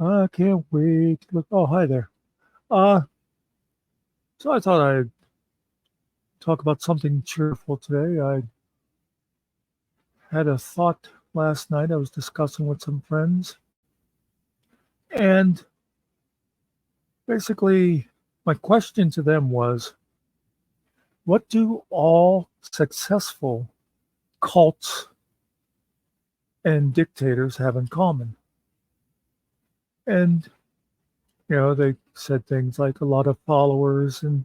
I can't wait. Look, oh, hi there. Uh, so I thought I'd talk about something cheerful today. I had a thought last night I was discussing with some friends, and basically, my question to them was, what do all successful cults and dictators have in common? And, they said things like a lot of followers and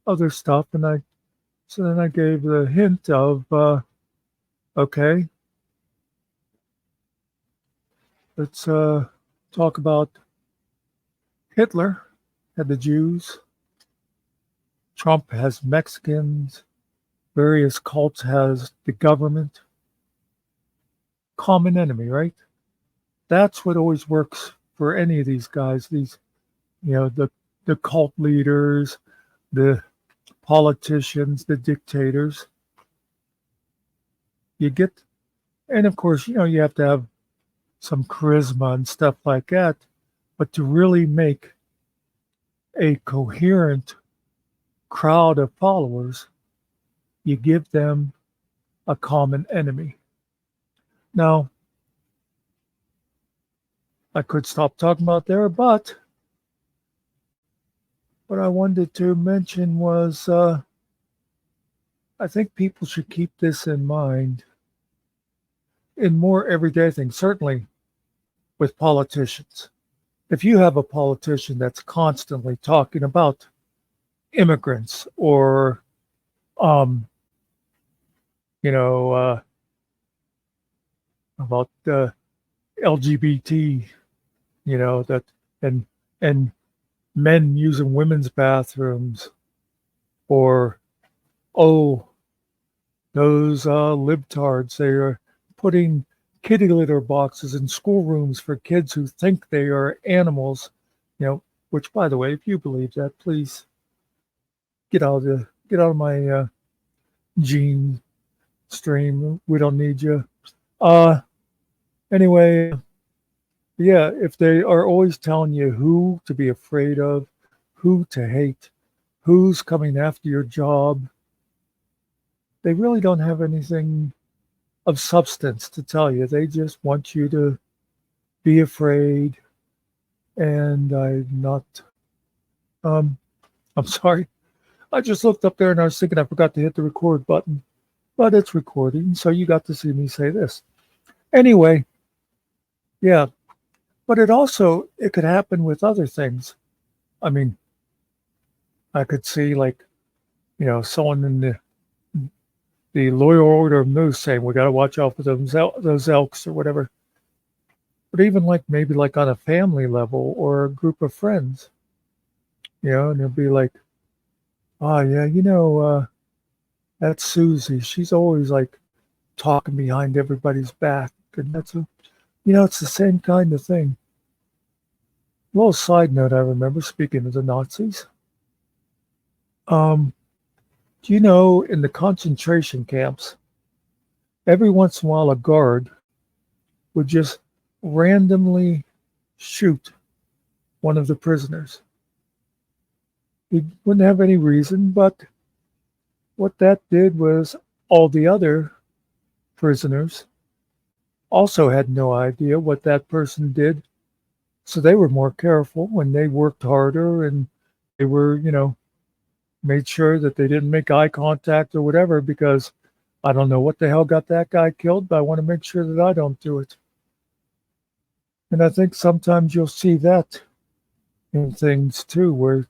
other stuff. So then I gave the hint of, okay, let's talk about Hitler had the Jews, Trump has Mexicans, various cults has the government. Common enemy, right? That's what always works for any of these guys. These, the cult leaders, the politicians, the dictators. You get, and of course, you have to have some charisma and stuff like that. But to really make a coherent crowd of followers, you give them a common enemy. Now, I could stop talking about there, but what I wanted to mention was I think people should keep this in mind in more everyday things, certainly with politicians. If you have a politician that's constantly talking about immigrants or, um, you know, about LGBT, that and and men using women's bathrooms, or oh, those libtards, they are putting kitty litter boxes in schoolrooms for kids who think they are animals, which, by the way, if you believe that, please get out of my gene stream. We don't need you. Uh, anyway, yeah, if they are always telling you who to be afraid of, who to hate, who's coming after your job, they really don't have anything of substance to tell you. They just want you to be afraid. And um, I'm sorry. I just looked up there and I was thinking I forgot to hit the record button, but it's recording. So you got to see me say this. Anyway, yeah, but it could happen with other things. I mean, I could see like, someone in the Loyal Order of Moose saying, we got to watch out for those elks or whatever. But even like maybe like on a family level or a group of friends, and they'll be like, oh yeah, that's Susie. She's always like talking behind everybody's back. And it's the same kind of thing. A little side note I remember, speaking of the Nazis. Um, do you know in the concentration camps, every once in a while a guard would just randomly shoot one of the prisoners. He wouldn't have any reason, but what that did was all the other prisoners also had no idea what that person did. So they were more careful and they worked harder, and they were, made sure that they didn't make eye contact or whatever, because I don't know what the hell got that guy killed, but I want to make sure that I don't do it. And I think sometimes you'll see that in things too, where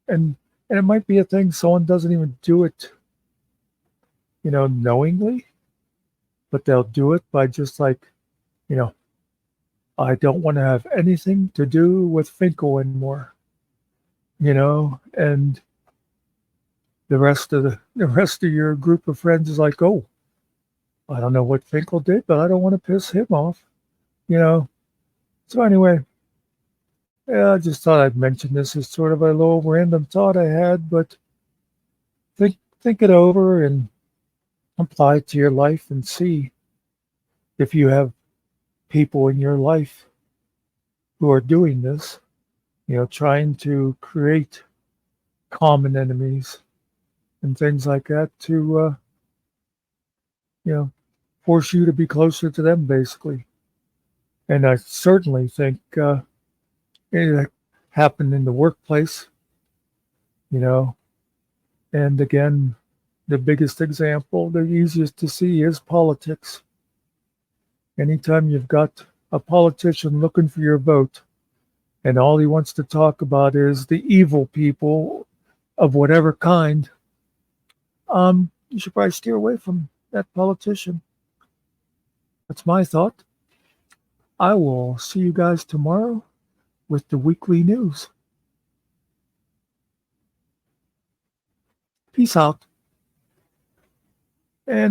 and and it might be a thing someone doesn't even do it, knowingly, but they'll do it by just like, you know, I don't want to have anything to do with Finkel anymore, and the rest of your group of friends is like, oh, I don't know what Finkel did, but I don't want to piss him off, you know. So anyway, yeah, I just thought I'd mention this as sort of a little random thought I had, but think it over and apply it to your life and see if you have people in your life who are doing this, trying to create common enemies and things like that to, you know, force you to be closer to them, basically. And I certainly think it happened in the workplace, you know. And again, the biggest example, the easiest to see is politics. Anytime you've got a politician looking for your vote, and all he wants to talk about is the evil people of whatever kind, you should probably steer away from that politician. That's my thought. I will see you guys tomorrow with the weekly news. Peace out.